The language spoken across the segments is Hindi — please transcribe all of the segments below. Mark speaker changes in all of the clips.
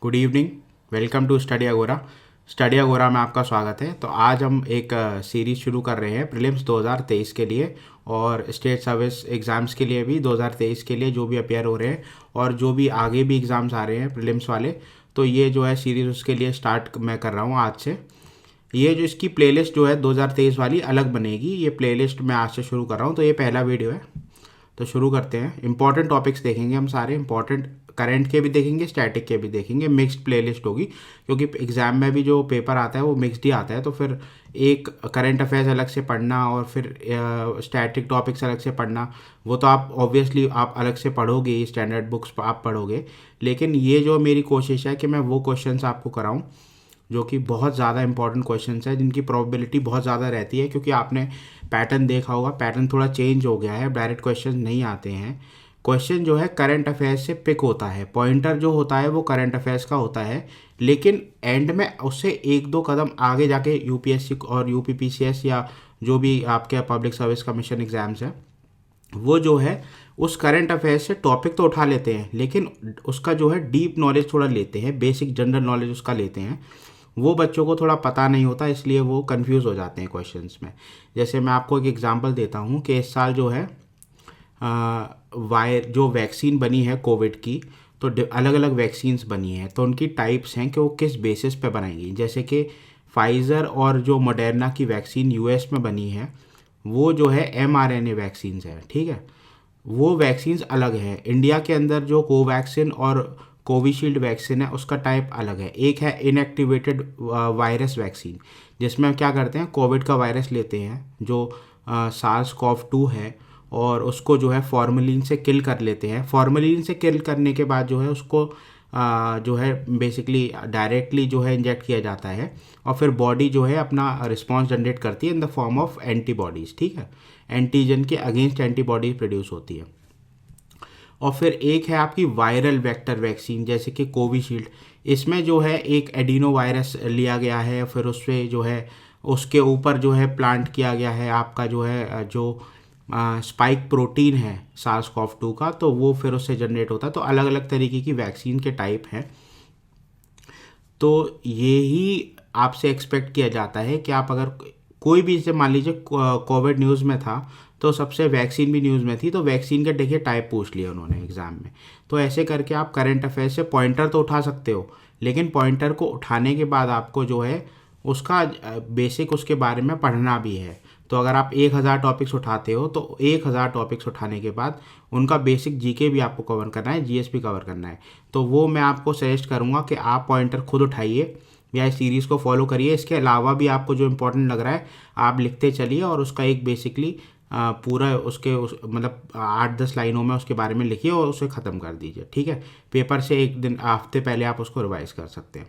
Speaker 1: Good evening. Welcome to study agora. Study agora में आपका स्वागत है। तो आज हम एक सीरीज़ शुरू कर रहे हैं प्रीलिम्स 2023 के लिए और स्टेट सर्विस एग्ज़ाम्स के लिए भी 2023 के लिए जो भी अपेयर हो रहे हैं और जो भी आगे भी एग्ज़ाम्स आ रहे हैं प्रीलिम्स वाले। तो ये जो है सीरीज़ उसके लिए स्टार्ट मैं कर रहा हूँ आज से। ये जो इसकी प्लेलिस्ट जो है 2023 वाली अलग बनेगी। ये प्लेलिस्ट मैं आज से शुरू कर रहा हूँ। तो ये पहला वीडियो है, तो शुरू करते हैं। इंपॉर्टेंट टॉपिक्स देखेंगे हम सारे, इंपॉर्टेंट करंट के भी देखेंगे, स्टैटिक के भी देखेंगे। मिक्स्ड प्लेलिस्ट होगी क्योंकि एग्ज़ाम में भी जो पेपर आता है वो मिक्स्ड ही आता है। तो फिर एक करंट अफेयर्स अलग से पढ़ना और फिर स्टैटिक टॉपिक्स अलग से पढ़ना, वो तो आप ऑब्वियसली आप अलग से पढ़ोगे, स्टैंडर्ड बुक्स आप पढ़ोगे। लेकिन ये जो मेरी कोशिश है कि मैं वो क्वेश्चंस आपको कराऊं जो कि बहुत ज़्यादा इंपॉर्टेंट क्वेश्चंस है, जिनकी प्रोबेबिलिटी बहुत ज़्यादा रहती है। क्योंकि आपने पैटर्न देखा होगा, पैटर्न थोड़ा चेंज हो गया है, डायरेक्ट क्वेश्चन नहीं आते हैं। क्वेश्चन जो है करंट अफेयर्स से पिक होता है, पॉइंटर जो होता है वो करंट अफेयर्स का होता है, लेकिन एंड में उससे एक दो कदम आगे जाके यूपीएससी और यूपीपीसीएस या जो भी आपके पब्लिक सर्विस कमीशन एग्ज़ाम्स हैं वो जो है उस करंट अफेयर्स से टॉपिक तो उठा लेते हैं, लेकिन उसका जो है डीप नॉलेज थोड़ा लेते हैं, बेसिक जनरल नॉलेज उसका लेते हैं। वो बच्चों को थोड़ा पता नहीं होता, इसलिए वो कंफ्यूज हो जाते हैं क्वेश्चंस में। जैसे मैं आपको एक एग्जांपल देता हूँ कि इस साल जो है जो वैक्सीन बनी है कोविड की, तो अलग अलग वैक्सीन्स बनी हैं, तो उनकी टाइप्स हैं कि वो किस बेसिस पे बनाएंगी। जैसे कि फाइज़र और जो मॉडर्ना की वैक्सीन यूएस में बनी है वो जो है mRNA वैक्सीन्स है, ठीक है। वो वैक्सीन्स अलग है। इंडिया के अंदर जो कोवैक्सिन और कोविशील्ड वैक्सीन है उसका टाइप अलग है। एक है इनएक्टिवेटेड वायरस वैक्सीन, जिसमें हम क्या करते हैं, कोविड का वायरस लेते हैं जो SARS-CoV-2 है और उसको जो है फॉर्मेलिन से किल कर लेते हैं। फॉर्मेलिन से किल करने के बाद जो है उसको जो है बेसिकली डायरेक्टली जो है इंजेक्ट किया जाता है और फिर बॉडी जो है अपना रिस्पॉन्स जनरेट करती है in the form of antibodies, ठीक है। एंटीजन के अगेंस्ट एंटीबॉडीज प्रोड्यूस होती है। और फिर एक है आपकी वायरल वेक्टर वैक्सीन, जैसे कि कोविशील्ड। इसमें जो है एक एडिनो वायरस लिया गया है, फिर उससे जो है उसके ऊपर जो है प्लांट किया गया है आपका जो है जो स्पाइक प्रोटीन है SARS-CoV-2 का, तो वो फिर उससे जनरेट होता है। तो अलग अलग तरीके की वैक्सीन के टाइप हैं। तो ये ही आपसे एक्सपेक्ट किया जाता है कि आप अगर कोई भी, जैसे मान लीजिए कोविड न्यूज़ में था तो सबसे वैक्सीन भी न्यूज़ में थी, तो वैक्सीन के देखिए टाइप पूछ लिया उन्होंने एग्ज़ाम में। तो ऐसे करके आप करंट अफेयर्स से पॉइंटर तो उठा सकते हो, लेकिन पॉइंटर को उठाने के बाद आपको जो है उसका बेसिक उसके बारे में पढ़ना भी है। तो अगर आप 1000 टॉपिक्स उठाते हो तो 1000 टॉपिक्स उठाने के बाद उनका बेसिक जीके भी आपको कवर करना है, जीएस भी कवर करना है। तो वो मैं आपको सजेस्ट करूँगा कि आप पॉइंटर खुद उठाइए या इस सीरीज़ को फॉलो करिए। इसके अलावा भी आपको जो इंपॉर्टेंट लग रहा है आप लिखते चलिए और उसका एक बेसिकली पूरा मतलब 8-10 लाइनों में उसके बारे में लिखिए और उसे ख़त्म कर दीजिए, ठीक है। पेपर से एक दिन हफ्ते पहले आप उसको रिवाइज कर सकते हैं।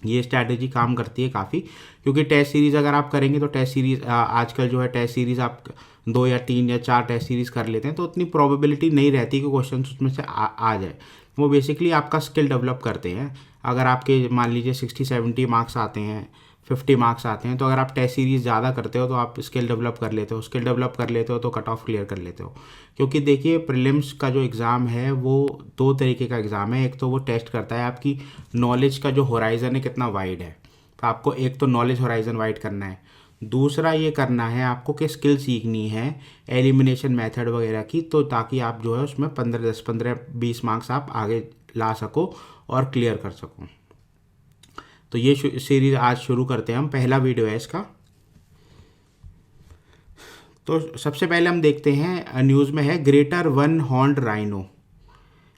Speaker 1: ये स्ट्रैटेजी काम करती है काफ़ी, क्योंकि टेस्ट सीरीज़ अगर आप करेंगे तो टेस्ट सीरीज़ आजकल जो है टेस्ट सीरीज़ आप 2 या 3 या 4 टेस्ट सीरीज़ कर लेते हैं तो उतनी प्रोबेबिलिटी नहीं रहती कि क्वेश्चन उसमें से आ जाए। वो बेसिकली आपका स्किल डेवलप करते हैं। अगर आपके मान लीजिए 60-70 मार्क्स आते हैं, 50 मार्क्स आते हैं, तो अगर आप टेस्ट सीरीज़ ज़्यादा करते हो तो आप स्किल डेवलप कर लेते हो, स्किल डेवलप कर लेते हो तो कट ऑफ क्लियर कर लेते हो। क्योंकि देखिए प्रीलिम्स का जो एग्ज़ाम है वो 2 तरीके का एग्ज़ाम है। एक तो वो टेस्ट करता है आपकी नॉलेज का जो होराइज़न है कितना वाइड है, तो आपको एक तो नॉलेज होराइज़न वाइड करना है। दूसरा ये करना है आपको कि स्किल सीखनी है एलिमिनेशन मेथड वगैरह की, तो ताकि आप जो है उसमें 15-20 मार्क्स आप आगे ला सको और क्लियर कर सको। तो ये सीरीज़ आज शुरू करते हैं हम, पहला वीडियो है इसका। तो सबसे पहले हम देखते हैं न्यूज़ में है ग्रेटर वन हॉर्न्ड राइनो।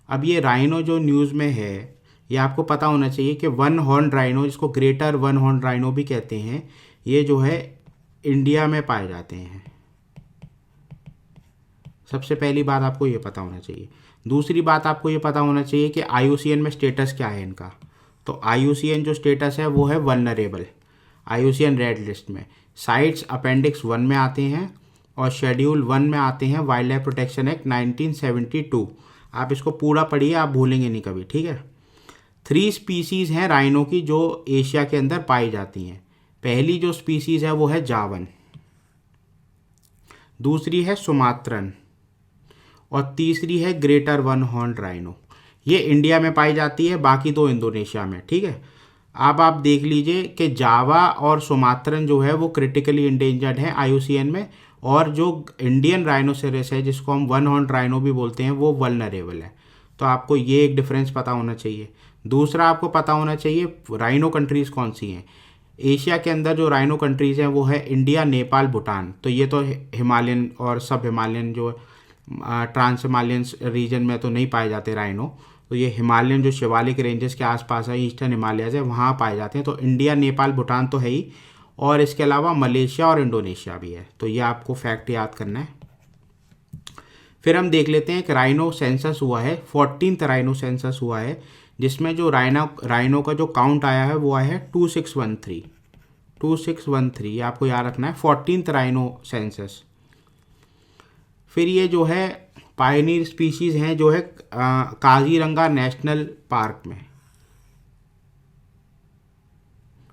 Speaker 1: अब ये राइनो जो न्यूज़ में है ये आपको पता होना चाहिए कि वन हॉर्न राइनो, जिसको ग्रेटर वन हॉर्न राइनो भी कहते हैं, ये जो है इंडिया में पाए जाते हैं। सबसे पहली बात आपको ये पता होना चाहिए। दूसरी बात आपको ये पता होना चाहिए कि IUCN में स्टेटस क्या है इनका। तो IUCN जो स्टेटस है वो है वल्नरेबल, IUCN रेड लिस्ट में। साइट्स अपेंडिक्स 1 में आते हैं और शेड्यूल 1 में आते हैं वाइल्ड लाइफ प्रोटेक्शन एक्ट 1972। आप इसको पूरा पढ़िए, आप भूलेंगे नहीं कभी, ठीक है। 3 स्पीसीज़ हैं राइनो की जो एशिया के अंदर पाई जाती हैं। पहली जो स्पीसीज़ है वो है जावन, दूसरी है सुमात्रन और तीसरी है ग्रेटर वन हॉर्न राइनो। ये इंडिया में पाई जाती है, बाकी दो इंडोनेशिया में। ठीक है, अब आप देख लीजिए कि जावा और सुमात्रन जो है वो क्रिटिकली इंडेंजर्ड है IUCN में, और जो इंडियन राइनोसेरस है जिसको हम वन हॉर्न राइनो भी बोलते हैं वो वल्नरेबल है। तो आपको ये एक डिफरेंस पता होना चाहिए। दूसरा आपको पता होना चाहिए राइनो कंट्रीज़ कौन सी हैं। एशिया के अंदर जो राइनो कंट्रीज़ हैं वो है इंडिया, नेपाल, भूटान। तो ये तो हिमालयन और सब हिमालयन जो ट्रांस हिमालयन रीजन में तो नहीं पाए जाते राइनो। तो ये हिमालयन जो शिवालिक रेंजेस के आसपास है, ईस्टर्न हिमालय है, वहाँ पाए जाते हैं। तो इंडिया, नेपाल, भूटान तो है ही, और इसके अलावा मलेशिया और इंडोनेशिया भी है। तो ये आपको फैक्ट याद करना है। फिर हम देख लेते हैं कि राइनो सेंसस हुआ है, 14th राइनो सेंसस हुआ है, जिसमें जो राइनो का जो काउंट आया है वो आया है 2613। ये आपको याद रखना है, 14th राइनो सेंसस। फिर ये जो है पायनियर स्पीशीज़ हैं जो है काजीरंगा नेशनल पार्क में।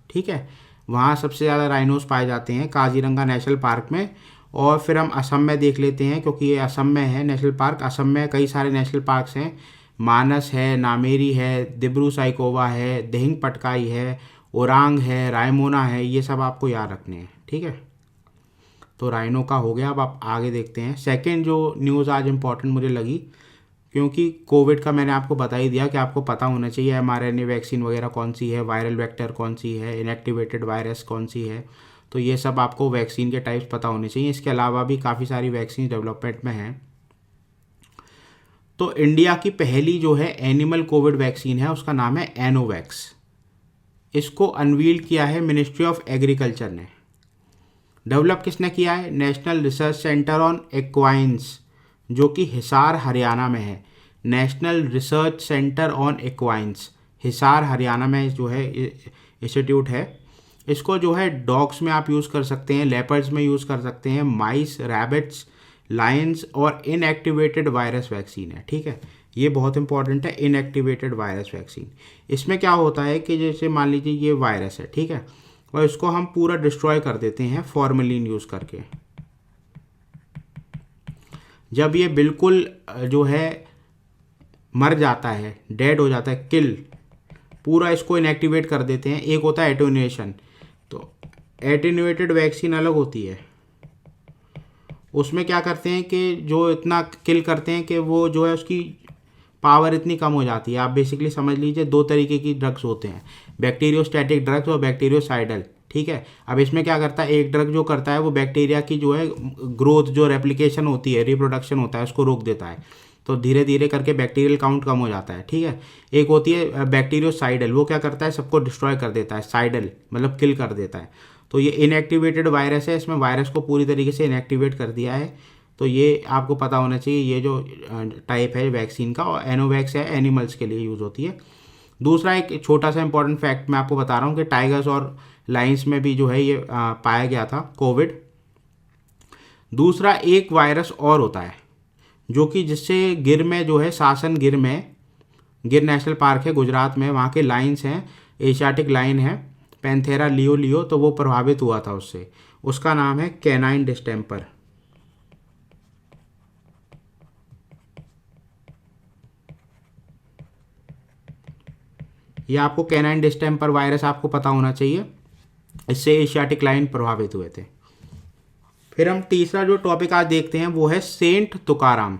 Speaker 1: ठीक है, वहाँ सबसे ज़्यादा राइनोस पाए जाते हैं काजीरंगा नेशनल पार्क में। और फिर हम असम में देख लेते हैं, क्योंकि ये असम में है नेशनल पार्क। असम में कई सारे नेशनल पार्क्स हैं, मानस है, नामेरी है, दिब्रू साइकोवा है, दिहिंग पटकाई है, ओरांग है, रायमोना है। ये सब आपको याद रखने हैं। ठीक है, तो राइनो का हो गया। अब आप आगे देखते हैं। सेकंड जो न्यूज़ आज इम्पॉर्टेंट मुझे लगी, क्योंकि कोविड का मैंने आपको बता ही दिया कि आपको पता होना चाहिए mRNA वैक्सीन वगैरह कौन सी है, वायरल वेक्टर कौन सी है, इनएक्टिवेटेड वायरस कौन सी है। तो ये सब आपको वैक्सीन के टाइप्स पता होने चाहिए। इसके अलावा भी काफ़ी सारी वैक्सीन डेवलपमेंट में हैं। तो इंडिया की पहली जो है एनिमल कोविड वैक्सीन है, उसका नाम है एनोवैक्स। इसको अनवील किया है मिनिस्ट्री ऑफ एग्रीकल्चर ने। डेवलप किसने किया है? National research centre on equines, जो कि हिसार हरियाणा में है। National research centre on equines, Hisar Haryana में जो है इंस्टीट्यूट है। इसको जो है डॉग्स में आप यूज़ कर सकते हैं, लेपर्ड्स में यूज़ कर सकते हैं, माइस, रैबिट्स, लायंस, और इनएक्टिवेटेड वायरस वैक्सीन है। ठीक है, ये बहुत इंपॉर्टेंट है, इनएक्टिवेटेड वायरस वैक्सीन। इसमें क्या होता है कि जैसे मान लीजिए ये वायरस है, ठीक है, और इसको हम पूरा डिस्ट्रॉय कर देते हैं फॉर्मेलिन यूज़ करके। जब ये बिल्कुल जो है मर जाता है, डेड हो जाता है, किल, पूरा इसको इनएक्टिवेट कर देते हैं। एक होता है एटेन्यूएशन। तो एटेन्यूएटेड वैक्सीन अलग होती है। उसमें क्या करते हैं कि जो इतना किल करते हैं कि वो जो है उसकी पावर इतनी कम हो जाती है। आप बेसिकली समझ लीजिए दो तरीके की ड्रग्स होते हैं, बैक्टीरियोस्टैटिक ड्रग्स और बैक्टीरियोसाइडल। ठीक है, अब इसमें क्या करता है, एक ड्रग जो करता है वो बैक्टीरिया की जो है ग्रोथ, जो रेप्लिकेशन होती है, रिप्रोडक्शन होता है, उसको रोक देता है। तो धीरे धीरे करके बैक्टीरियल काउंट कम हो जाता है। ठीक है, एक होती है बैक्टीरियोसाइडल, वो क्या करता है, सबको डिस्ट्रॉय कर देता है। साइडल मतलब किल कर देता है। तो ये इनएक्टिवेटेड वायरस है, इसमें वायरस को पूरी तरीके से इनएक्टिवेट कर दिया है। तो ये आपको पता होना चाहिए, ये जो टाइप है वैक्सीन का, और एनोवैक्स है, एनिमल्स के लिए यूज़ होती है। दूसरा एक छोटा सा इंपॉर्टेंट फैक्ट मैं आपको बता रहा हूँ कि टाइगर्स और लाइन्स में भी जो है ये पाया गया था कोविड। दूसरा एक वायरस और होता है जो कि जिससे गिर में जो है, सासन गिर में, गिर नेशनल पार्क है गुजरात में, वहाँ के लाइन्स हैं, एशियाटिक लाइन है, पैंथेरा लियो, तो वो प्रभावित हुआ था उससे। उसका नाम है कैनाइन डिस्टेम्पर। ये आपको कैनाइन डिस्टेम्पर वायरस आपको पता होना चाहिए, इससे एशियाटिक लाइन प्रभावित हुए थे। फिर हम तीसरा जो टॉपिक आज देखते हैं वो है सेंट तुकाराम।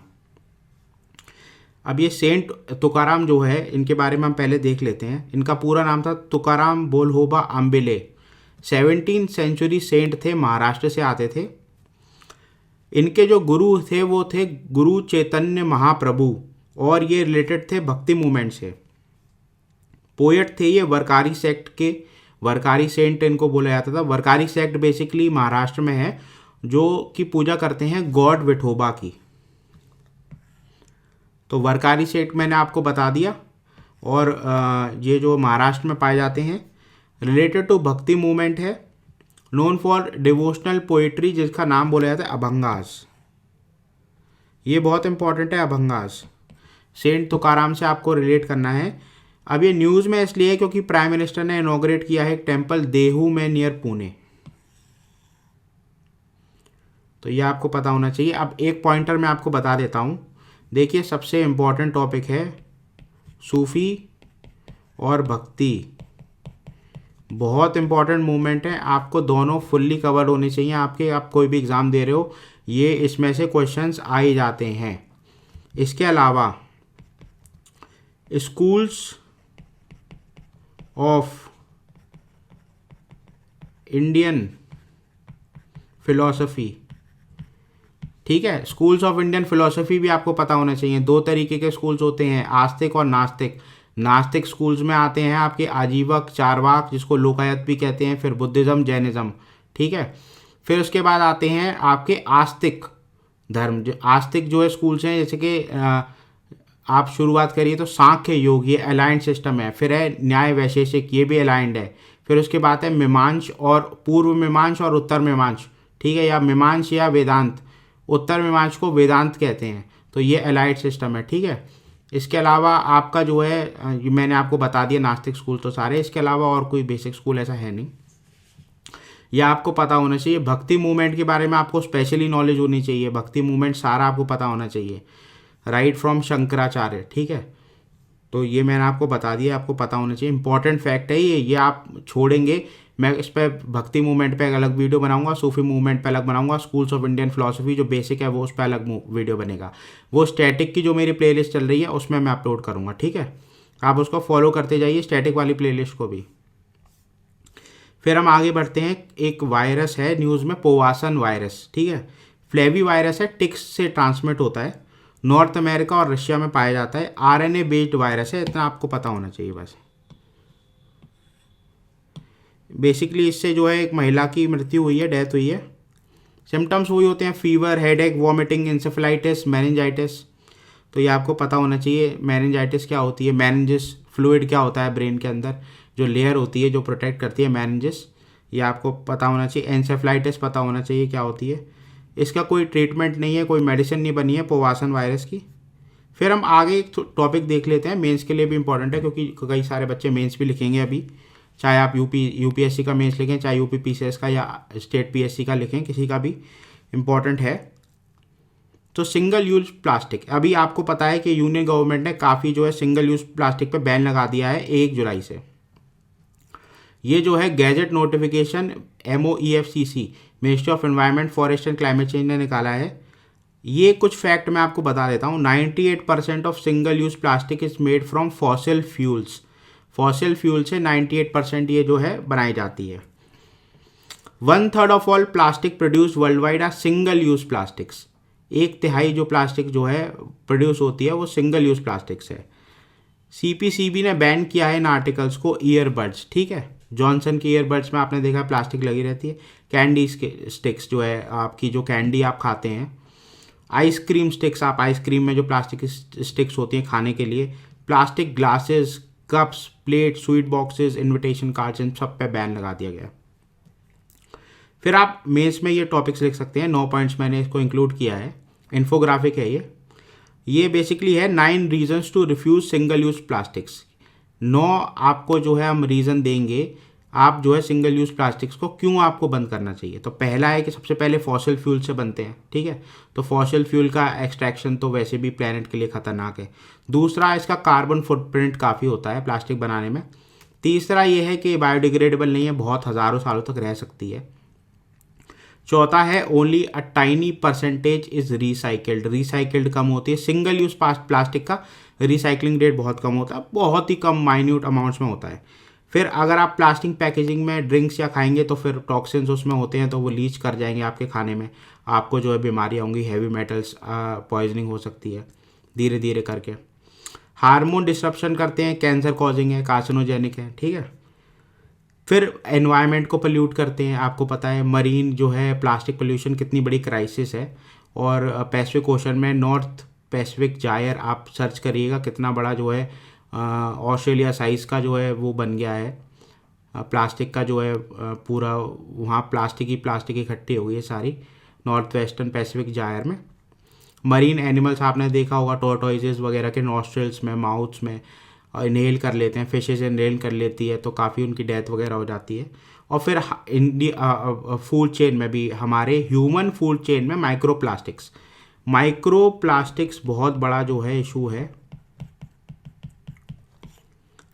Speaker 1: अब ये सेंट तुकाराम जो है, इनके बारे में हम पहले देख लेते हैं। इनका पूरा नाम था तुकाराम बोलहोबा आम्बेले। 17th सेंचुरी सेंट थे, महाराष्ट्र से आते थे। इनके जो गुरु थे वो थे गुरु चैतन्य महाप्रभु, और ये रिलेटेड थे भक्ति मूवमेंट से। पोएट थे ये वरकारी सेक्ट के, वरकारी सेंट इनको बोला जाता था। वरकारी सेक्ट बेसिकली महाराष्ट्र में है, जो कि पूजा करते हैं गॉड विठोबा की। तो वरकारी सेक्ट मैंने आपको बता दिया। और ये जो महाराष्ट्र में पाए जाते हैं, रिलेटेड टू भक्ति मूवमेंट है, नोन फॉर डिवोशनल पोइट्री, जिसका नाम बोला जाता है अभंगास। ये बहुत इंपॉर्टेंट है अभंगास, सेंट तुकाराम से आपको रिलेट करना है। अब ये न्यूज़ में इसलिए है क्योंकि प्राइम मिनिस्टर ने इनॉग्रेट किया है एक टेम्पल देहू में नियर पुणे। तो ये आपको पता होना चाहिए। अब एक पॉइंटर मैं आपको बता देता हूँ। देखिए, सबसे इम्पॉर्टेंट टॉपिक है सूफी और भक्ति बहुत इंपॉर्टेंट मूवमेंट है, आपको दोनों फुल्ली कवर्ड होने चाहिए आपके। आप कोई भी एग्ज़ाम दे रहे हो ये इसमें से क्वेश्चंस आ ही जाते हैं। इसके अलावा स्कूल्स ऑफ इंडियन फिलॉसफी, ठीक है, स्कूल्स ऑफ इंडियन फिलॉसफी भी आपको पता होना चाहिए। दो तरीके के स्कूल्स होते हैं, आस्तिक और नास्तिक। नास्तिक स्कूल्स में आते हैं आपके आजीवक, चारवाक, जिसको लोकायत भी कहते हैं, फिर बुद्धिज़्म, जैनिज़्म, ठीक है। फिर उसके बाद आते हैं आपके आस्तिक धर्म। आस्तिक जो है स्कूल्स हैं, जैसे कि आप शुरुआत करिए तो सांख्य योग, ये अलाइंड सिस्टम है। फिर है न्याय वैशेषिक, ये भी अलाइंड है। फिर उसके बाद है मीमांस और पूर्व मीमांस और उत्तर मीमांस, ठीक है, या मीमांस या वेदांत। उत्तर मीमांस को वेदांत कहते हैं, तो ये अलाइड सिस्टम है, ठीक है। इसके अलावा आपका जो है मैंने आपको बता दिया नास्तिक स्कूल तो सारे। इसके अलावा और कोई बेसिक स्कूल ऐसा है नहीं, यह आपको पता होना चाहिए। भक्ति मूवमेंट के बारे में आपको स्पेशली नॉलेज होनी चाहिए। भक्ति मूवमेंट सारा आपको पता होना चाहिए, राइट फ्रॉम शंकराचार्य, ठीक है। तो ये मैंने आपको बता दिया, आपको पता होना चाहिए, इंपॉर्टेंट फैक्ट है ये आप छोड़ेंगे। मैं इस पर भक्ति मूवमेंट पे एक अलग वीडियो बनाऊंगा, सूफी मूवमेंट पे अलग बनाऊंगा, स्कूल्स ऑफ इंडियन फिलोसफी जो बेसिक है वो उस पर अलग वीडियो बनेगा। वो स्टैटिक की जो मेरी प्लेलिस्ट चल रही है उसमें मैं अपलोड करूँगा, ठीक है। आप उसको फॉलो करते जाइए, स्टैटिक वाली प्लेलिस्ट को भी। फिर हम आगे बढ़ते हैं। एक वायरस है न्यूज़ में, पोवासन वायरस, ठीक है। फ्लेवी वायरस है, टिक्स से ट्रांसमिट होता है, नॉर्थ अमेरिका और रशिया में पाया जाता है। आरएनए बेस्ड वायरस है, इतना आपको पता होना चाहिए बस। बेसिकली इससे जो है एक महिला की मृत्यु हुई है, डेथ हुई है। सिम्टम्स वही होते हैं, fever, headache, vomiting, encephalitis, meningitis. तो ये आपको पता होना चाहिए मेनिंजाइटिस क्या होती है, मेनिंजिस फ्लूइड क्या होता है ब्रेन के अंदर, जो लेयर होती है जो प्रोटेक्ट करती है, मेनिंजिस, ये आपको पता होना चाहिए। एंसेफ्लाइटिस पता होना चाहिए क्या होती है। इसका कोई ट्रीटमेंट नहीं है, कोई मेडिसिन नहीं बनी है पोवासन वायरस की। फिर हम आगे एक टॉपिक देख लेते हैं, मेंस के लिए भी इंपॉर्टेंट है, क्योंकि कई सारे बच्चे मेंस भी लिखेंगे अभी, चाहे आप यूपीएससी का मेंस लिखें, चाहे यूपी पीसीएस का या स्टेट पीएससी का लिखें, किसी का भी इम्पॉर्टेंट है। तो सिंगल यूज प्लास्टिक, अभी आपको पता है कि यूनियन गवर्नमेंट ने काफ़ी जो है सिंगल यूज प्लास्टिक पे बैन लगा दिया है 1 जुलाई से। ये जो है gadget notification MOEFCC, ministry of environment, forest and climate change ने निकाला है। ये कुछ फैक्ट मैं आपको बता देता हूँ। 98% of single use plastic is made from fossil fuels. Fossil fuel से 98% ये जो है बनाई जाती है। 1/3 of all plastic produce worldwide are single use plastics. 1/3 जो प्लास्टिक जो है प्रोड्यूस होती है वो सिंगल यूज प्लास्टिक्स है। CPCB ने बैन किया है इन आर्टिकल्स को। ईयरबड्स, ठीक है, जॉनसन की ईयरबड्स में आपने देखा प्लास्टिक लगी रहती है। कैंडी स्टिक्स जो है आपकी, जो कैंडी आप खाते हैं, आइसक्रीम स्टिक्स, आप आइसक्रीम में जो प्लास्टिक स्टिक्स होती हैं खाने के लिए, plastic glasses, cups, plate, sweet boxes, invitation cards, इन सब पे बैन लगा दिया गया। फिर आप मेंस में ये टॉपिक्स लिख सकते हैं, 9 पॉइंट्स मैंने इसको इंक्लूड किया है, इन्फोग्राफिक है ये बेसिकली है 9 reasons to refuse single use plastics. 9 आपको जो है हम रीज़न देंगे, आप जो है सिंगल यूज़ प्लास्टिक्स को क्यों आपको बंद करना चाहिए। तो पहला है कि सबसे पहले फॉसिल फ्यूल से बनते हैं, ठीक है, तो फॉसिल फ्यूल का एक्सट्रैक्शन तो वैसे भी प्लेनेट के लिए ख़तरनाक है। दूसरा, इसका कार्बन फुटप्रिंट काफ़ी होता है प्लास्टिक बनाने में। तीसरा ये है कि बायोडिग्रेडेबल नहीं है, बहुत हज़ारों सालों तक रह सकती है। चौथा है only a tiny percentage is recycled. Recycled कम होती है, सिंगल यूज प्लास्टिक का रिसाइकलिंग रेट बहुत कम होता है, बहुत ही कम माइन्यूट अमाउंट्स में होता है। फिर अगर आप प्लास्टिक पैकेजिंग में ड्रिंक्स या खाएंगे तो फिर टॉक्सिन्स उसमें होते हैं, तो वो लीच कर जाएंगे आपके खाने में, आपको जो है बीमारियाँ होंगी, हैवी मेटल्स पॉइजनिंग हो सकती है धीरे धीरे करके। हार्मोन डिस्ट्रप्शन करते हैं, कैंसर कॉजिंग है, कार्सिनोजेनिक है, ठीक है। फिर एनवायरनमेंट को पोल्यूट करते हैं, आपको पता है मरीन जो है प्लास्टिक पोल्यूशन कितनी बड़ी क्राइसिस है। और पैसिफिक ओशन में नॉर्थ पैसिफिक जायर आप सर्च करिएगा, कितना बड़ा जो है ऑस्ट्रेलिया साइज़ का जो है वो बन गया है प्लास्टिक का जो है पूरा, वहाँ प्लास्टिक इकट्ठी हो गई है सारी नॉर्थ वेस्टर्न पैसिफिक जायर में। मरीन एनिमल्स आपने देखा होगा, टोर्टोइजेस वगैरह के नॉस्ट्रल्स में, माउथ्स में इनहेल कर लेते हैं, फिशेज इनहेल कर लेती है, तो काफ़ी उनकी डेथ वगैरह हो जाती है। और फिर फूड चेन में भी, हमारे ह्यूमन फूड चेन में माइक्रो प्लास्टिक्स बहुत बड़ा जो है इशू है।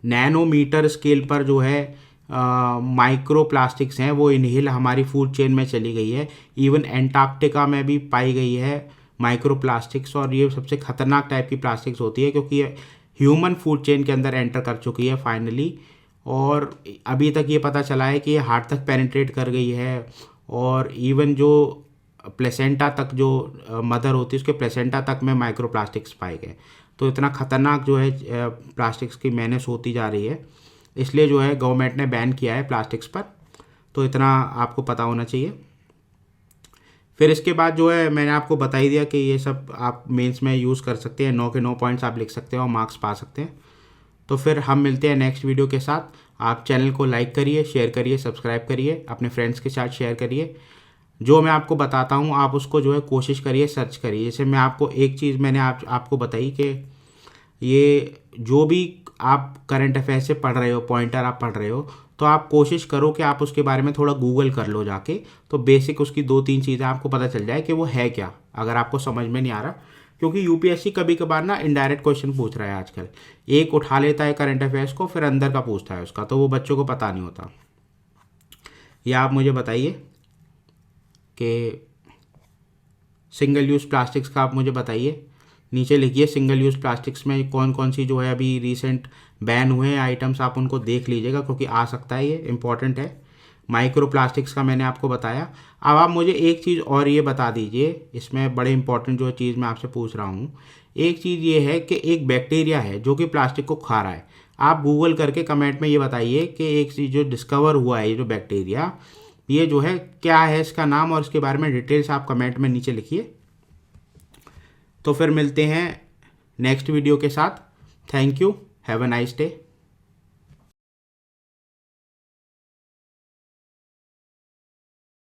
Speaker 1: नैनोमीटर स्केल पर जो है माइक्रो प्लास्टिक्स हैं वो इनहेल हमारी फूड चेन में चली गई है। इवन एंटार्क्टिका में भी पाई गई है माइक्रो प्लास्टिक्स, और ये सबसे खतरनाक टाइप की प्लास्टिक्स होती है क्योंकि ये ह्यूमन फूड चेन के अंदर एंटर कर चुकी है फाइनली। और अभी तक ये पता चला है कि ये हार्ट तक पेनिट्रेट कर गई है, और इवन जो प्लेसेंटा तक, जो मदर होती है उसके प्लेसेंटा तक में माइक्रो प्लास्टिक्स पाए गए। तो इतना ख़तरनाक जो है प्लास्टिक्स की मेनेस होती जा रही है, इसलिए जो है गवर्नमेंट ने बैन किया है प्लास्टिक्स पर। तो इतना आपको पता होना चाहिए। फिर इसके बाद जो है मैंने आपको बता ही दिया कि ये सब आप मेंस में यूज़ कर सकते हैं, 9 के 9 पॉइंट्स आप लिख सकते हैं और मार्क्स पा सकते हैं। तो फिर हम मिलते हैं नेक्स्ट वीडियो के साथ। आप चैनल को लाइक करिए, शेयर करिए, सब्सक्राइब करिए, अपने फ्रेंड्स के साथ शेयर करिए। जो मैं आपको बताता हूँ आप उसको जो है कोशिश करिए, सर्च करिए। जैसे मैं आपको एक चीज़ मैंने आपको बताई कि ये जो भी आप करंट अफेयर से पढ़ रहे हो, पॉइंटर आप पढ़ रहे हो, तो आप कोशिश करो कि आप उसके बारे में थोड़ा गूगल कर लो जाके, तो बेसिक उसकी 2-3 चीज़ें आपको पता चल जाए कि वो है क्या, अगर आपको समझ में नहीं आ रहा। क्योंकि यूपीएससी कभी कभार ना इनडायरेक्ट क्वेश्चन पूछ रहा है आजकल, एक उठा लेता है करंट अफेयर्स को, फिर अंदर का पूछता है उसका, तो वो बच्चों को पता नहीं होता। या आप मुझे बताइए कि सिंगल यूज़ प्लास्टिक्स का आप मुझे बताइए, नीचे लिखिए सिंगल यूज़ प्लास्टिक्स में कौन कौन सी जो है अभी रिसेंट बैन हुए हैं आइटम्स, आप उनको देख लीजिएगा क्योंकि आ सकता है, ये इंपॉर्टेंट है। माइक्रो प्लास्टिक्स का मैंने आपको बताया। अब आप मुझे एक चीज़ और ये बता दीजिए, इसमें बड़े इंपॉर्टेंट जो चीज़ मैं आपसे पूछ रहा हूँ, एक चीज़ ये है कि एक बैक्टीरिया है जो कि प्लास्टिक को खा रहा है। आप गूगल करके कमेंट में ये बताइए कि एक चीज़ जो डिस्कवर हुआ है, ये जो बैक्टीरिया, ये जो है क्या है इसका नाम, और इसके बारे में डिटेल्स आप कमेंट में नीचे लिखिए। तो फिर मिलते हैं नेक्स्ट वीडियो के साथ। Thank you, have a nice day.